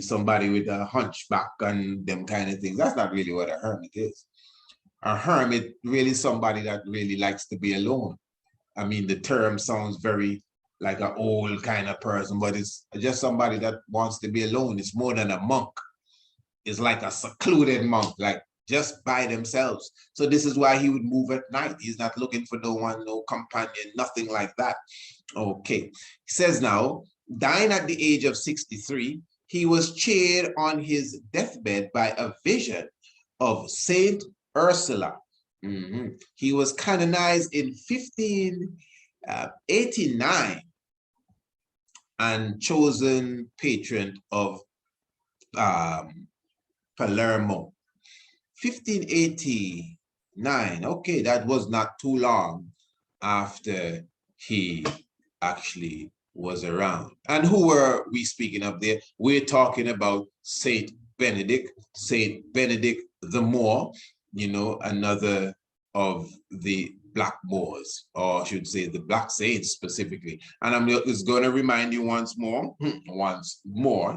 somebody with a hunchback and them kind of things. That's not really what a hermit is. A hermit really somebody that really likes to be alone. I mean, the term sounds very like an old kind of person, but it's just somebody that wants to be alone. It's more than a monk. It's like a secluded monk, like just by themselves. So this is why he would move at night. He's not looking for no one, no companion, nothing like that. Okay. He says now, dying at the age of 63, he was cheered on his deathbed by a vision of Saint Ursula. He was canonized in 1589 and chosen patron of Palermo. 1589, okay, that was not too long after he actually was around. And who were we speaking of there? We're talking about Saint Benedict the Moor, another of the Black Moors, or I should say the Black Saints specifically. And I'm just going to remind you once more,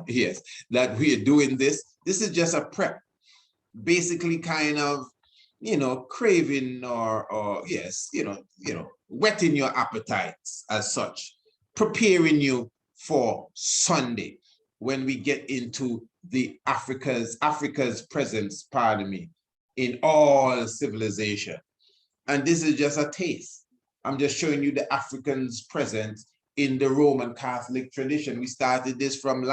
yes, that we are doing this. This is just a prep, basically kind of, craving or yes, whetting your appetites as such, preparing you for Sunday when we get into the Africa's presence, in all civilization. And this is just a taste. I'm just showing you the Africans' presence in the Roman Catholic tradition. We started this from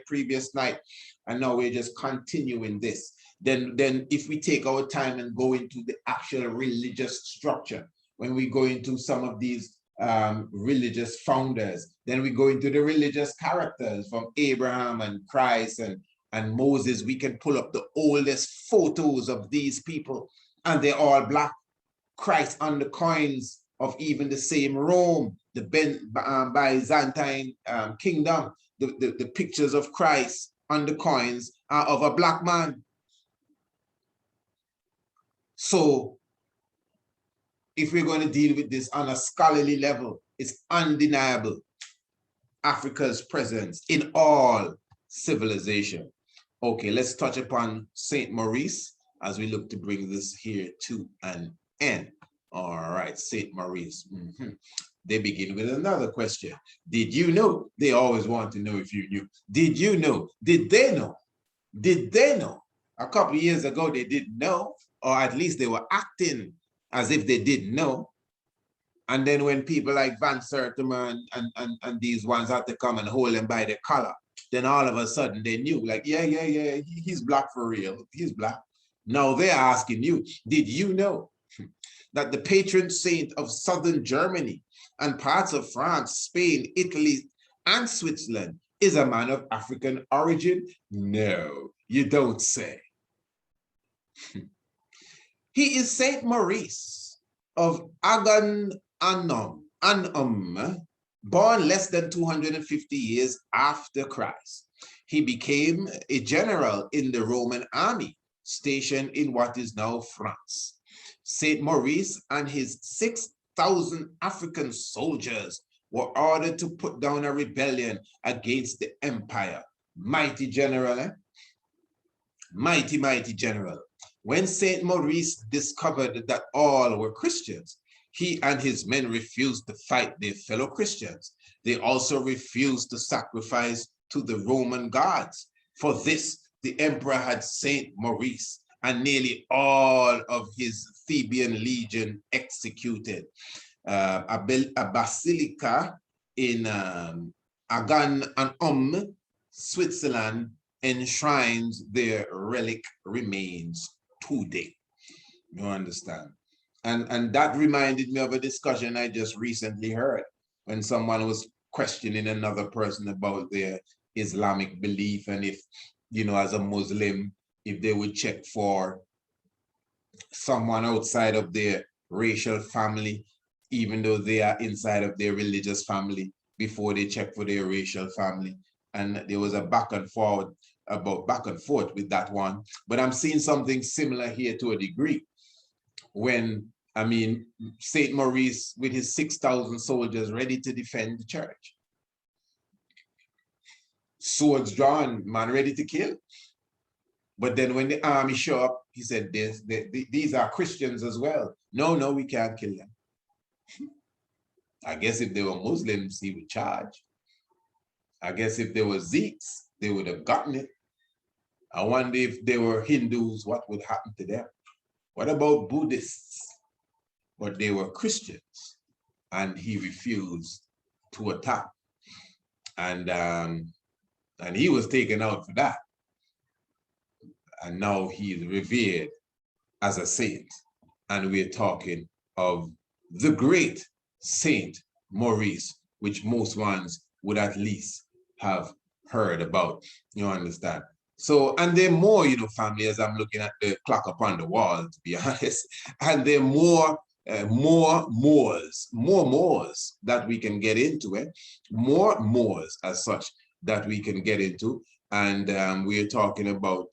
previous night, and now we're just continuing this. Then if we take our time and go into the actual religious structure, when we go into some of these religious founders, then we go into the religious characters from Abraham and Christ and Moses. We can pull up the oldest photos of these people, and they're all Black. Christ on the coins of even the same Rome, the Byzantine kingdom, the pictures of Christ on the coins are of a Black man. So if we're going to deal with this on a scholarly level, it's undeniable Africa's presence in all civilization. Okay, let's touch upon Saint Maurice as we look to bring this here to an end. All right, Saint Maurice. They begin with another question. Did you know? They always want to know if you knew. Did you know? Did they know? Did they know? A couple of years ago, they didn't know, or at least they were acting as if they didn't know. And then when people like Van Sertima and these ones had to come and hold them by the collar, then all of a sudden they knew, like, yeah, he's black for real. He's black. Now they're asking you, did you know that the patron saint of southern Germany and parts of France, Spain, Italy, and Switzerland is a man of African origin? No, you don't say. He is Saint Maurice of Agan-Anum, born less than 250 years after Christ. He became a general in the Roman army stationed in what is now France. Saint Maurice and his 6,000 African soldiers were ordered to put down a rebellion against the empire. Mighty general, eh? Mighty general. When Saint Maurice discovered that all were Christians, he and his men refused to fight their fellow Christians. They also refused to sacrifice to the Roman gods. For this, the emperor had Saint Maurice and nearly all of his Theban legion executed. A basilica in Agan-Anum, Switzerland, enshrines their relic remains today. You understand? And that reminded me of a discussion I just recently heard when someone was questioning another person about their Islamic belief, and if, you know, as a Muslim, if they would check for someone outside of their racial family, even though they are inside of their religious family, before they check for their racial family. And there was a back and forth with that one. But I'm seeing something similar here to a degree. When, I mean, Saint Maurice with his 6,000 soldiers ready to defend the church. Swords drawn, man ready to kill. But then when the army show up, he said, these are Christians as well. No, we can't kill them. I guess if they were Muslims, he would charge. I guess if they were Sikhs, they would have gotten it. I wonder if they were Hindus, what would happen to them? What about Buddhists? But they were Christians, and he refused to attack. And he was taken out for that. And now he is revered as a saint. And we're talking of the great Saint Maurice, which most ones would at least have heard about. You understand? So, and there are more, you know, family, as I'm looking at the clock upon the wall, to be honest, and there are more Moors that we can get into, more Moors as such that we can get into. And we're talking about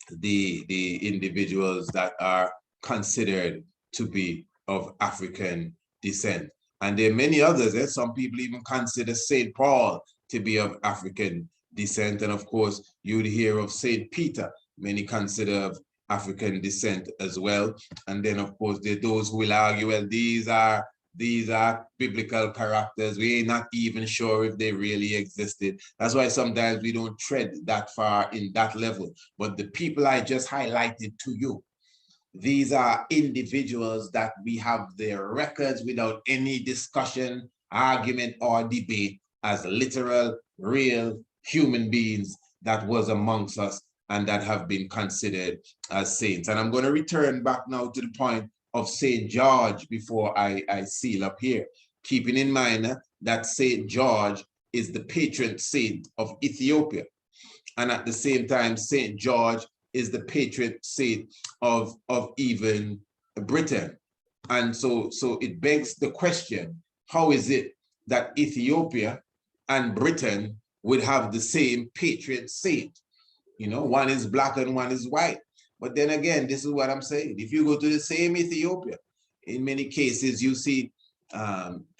the individuals that are considered to be of African descent. And there are many others. Some people even consider St. Paul to be of African descent. And of course, you'd hear of St. Peter, many consider of African descent as well. And then of course, there are those who will argue, well, these are biblical characters. We're not even sure if they really existed. That's why sometimes we don't tread that far in that level. But the people I just highlighted to you, these are individuals that we have their records without any discussion, argument, or debate as literal, real human beings that was amongst us and that have been considered as saints. And I'm going to return back now to the point of St. George before I seal up here, keeping in mind that St. George is the patron saint of Ethiopia. And at the same time, St. George is the patron saint of even Britain. And so it begs the question, how is it that Ethiopia and Britain would have the same patron saint? You know, one is black and one is white. But then again, this is what I'm saying. If you go to the same Ethiopia, in many cases, you see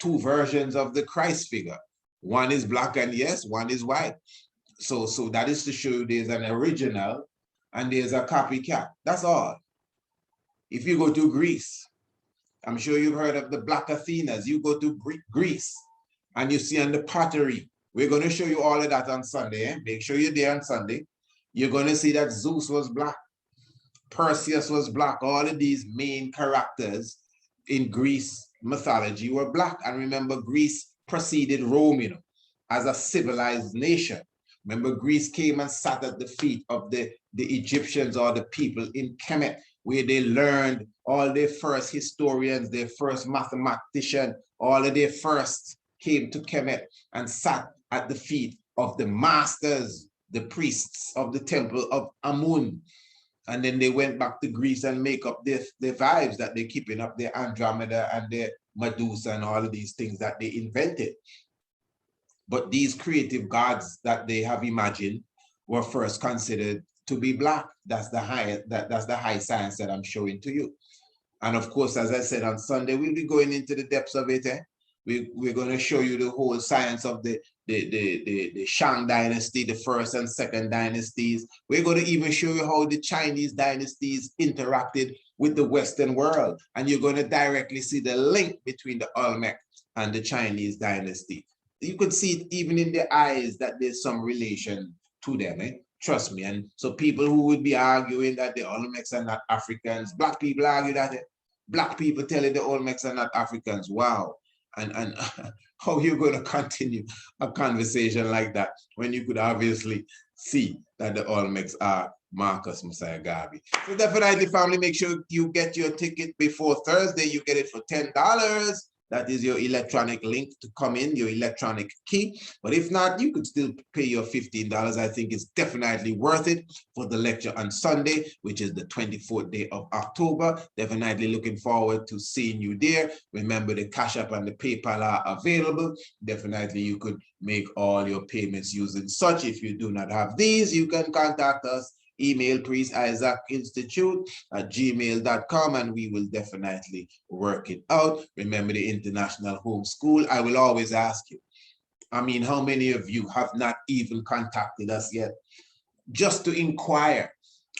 two versions of the Christ figure. One is black and yes, one is white. So that is to show you there's an original and there's a copycat. That's all. If you go to Greece, I'm sure you've heard of the Black Athenas. You go to Greece and you see on the pottery. We're going to show you all of that on Sunday. Make sure you're there on Sunday. You're going to see that Zeus was black. Perseus was black. All of these main characters in Greece mythology were black. And remember, Greece preceded Rome, you know, as a civilized nation. Remember, Greece came and sat at the feet of the Egyptians or the people in Kemet, where they learned all their first historians, their first mathematician, all of their first came to Kemet and sat at the feet of the masters, the priests of the temple of Amun. And then they went back to Greece and make up their vibes that they're keeping up, their Andromeda and their Medusa and all of these things that they invented. But these creative gods that they have imagined were first considered to be black. That's the high science that I'm showing to you. And of course, as I said on Sunday, we'll be going into the depths of it. We're going to show you the whole science of the Shang dynasty, the first and second dynasties. We're going to even show you how the Chinese dynasties interacted with the Western world. And you're going to directly see the link between the Olmec and the Chinese dynasty. You could see it even in their eyes that there's some relation to them. Trust me. And so people who would be arguing that the Olmecs are not Africans, black people argue that black people telling the Olmecs are not Africans. Wow. And how you're going to continue a conversation like that when you could obviously see that the Olmecs are Marcus Mosiah Garvey. So definitely, family, make sure you get your ticket before Thursday. You get it for $10. That is your electronic link to come in, your electronic key. But if not, you could still pay your $15. I think it's definitely worth it for the lecture on Sunday, which is the 24th day of October. Definitely looking forward to seeing you there. Remember, the CashApp and the PayPal are available. Definitely, you could make all your payments using such. If you do not have these, you can contact us. Email priestIsaacInstitute@gmail.com and we will definitely work it out. Remember the International Homeschool. I will always ask you, I mean, how many of you have not even contacted us yet just to inquire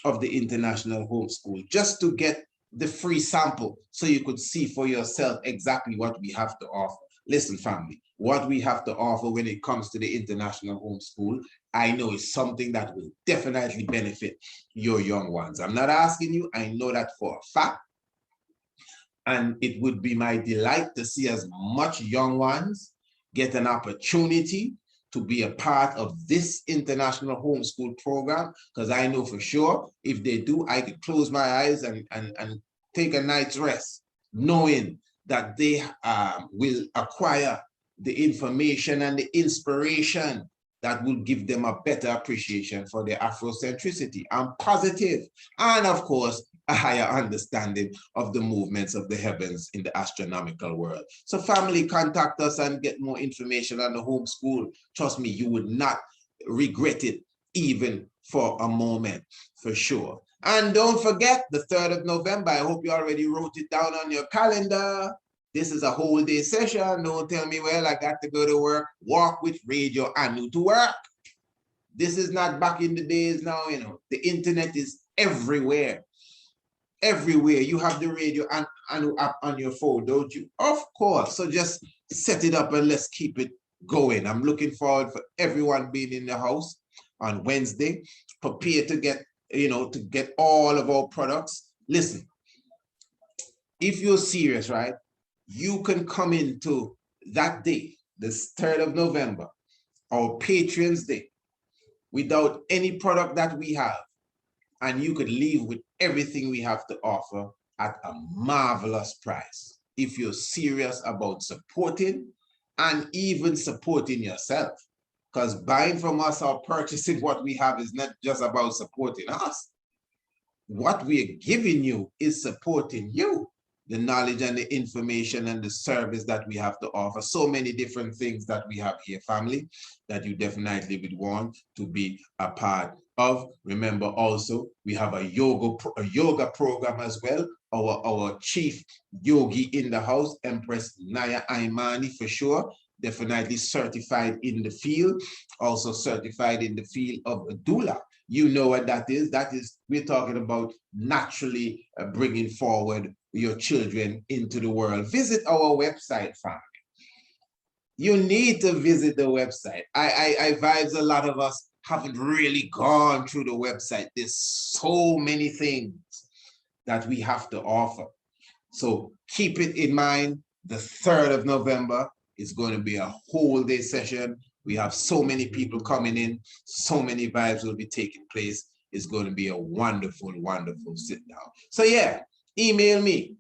of the International Homeschool, just to get the free sample so you could see for yourself exactly what we have to offer? Listen, family, what we have to offer when it comes to the International Homeschool, I know is something that will definitely benefit your young ones. I'm not asking you, I know that for a fact. And it would be my delight to see as much young ones get an opportunity to be a part of this International Homeschool program, because I know for sure if they do, I could close my eyes and take a night's rest, knowing that they will acquire the information and the inspiration that will give them a better appreciation for their Afrocentricity. I'm positive. And of course, a higher understanding of the movements of the heavens in the astronomical world. So family, contact us and get more information on the homeschool. Trust me, you would not regret it even for a moment, for sure. And don't forget the 3rd of November. I hope you already wrote it down on your calendar. This is a whole day session. Don't tell me, well, I got to go to work. Walk with Radio Anu to work. This is not back in the days now, you know. The internet is everywhere. Everywhere. You have the Radio Anu app on your phone, don't you? Of course. So just set it up and let's keep it going. I'm looking forward for everyone being in the house on Wednesday. Prepare to get, you know, to get all of our products. Listen, if you're serious, right, you can come into that day, this 3rd of November, our Patrons Day, without any product that we have, and you could leave with everything we have to offer at a marvelous price. If you're serious about supporting and even supporting yourself, because buying from us or purchasing what we have is not just about supporting us. What we're giving you is supporting you, the knowledge and the information and the service that we have to offer. So many different things that we have here, family, that you definitely would want to be a part of. Remember also, we have a yoga program as well. Our chief yogi in the house, Empress Naya Aimani, for sure. Definitely certified in the field, also certified in the field of doula. You know what that is. That is, we're talking about naturally bringing forward your children into the world. Visit our website, family. You need to visit the website. I advise a lot of us haven't really gone through the website, there's so many things that we have to offer. So keep it in mind, the 3rd of November is going to be a whole day session. We have so many people coming in, so many vibes will be taking place. It's going to be a wonderful, wonderful sit down. So yeah, email me.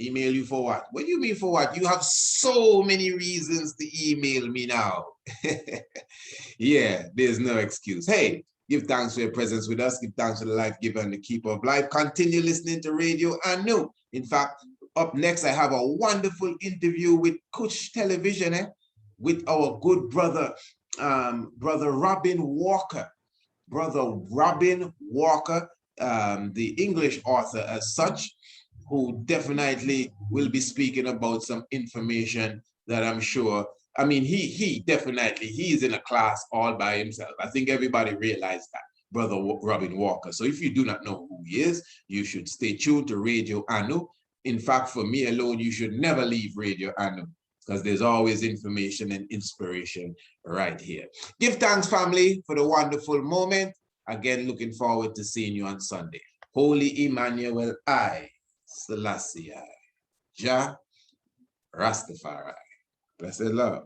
Email you for what? What do you mean for what? You have so many reasons to email me now. Yeah, there's no excuse. Hey, give thanks for your presence with us. Give thanks for the life giver and the keeper of life. Continue listening to Radio Anu. In fact, up next, I have a wonderful interview with Kush Television, with our good brother, Brother Robin Walker. Brother Robin Walker, the English author as such, who definitely will be speaking about some information that I'm sure, I mean, he's in a class all by himself. I think everybody realized that, Brother Robin Walker. So if you do not know who he is, you should stay tuned to Radio Anu. In fact, for me alone, you should never leave Radio Anu, because there's always information and inspiration right here. Give thanks, family, for the wonderful moment. Again, looking forward to seeing you on Sunday. Holy Emmanuel, I, Selassie, Jah, Rastafari. Blessed love.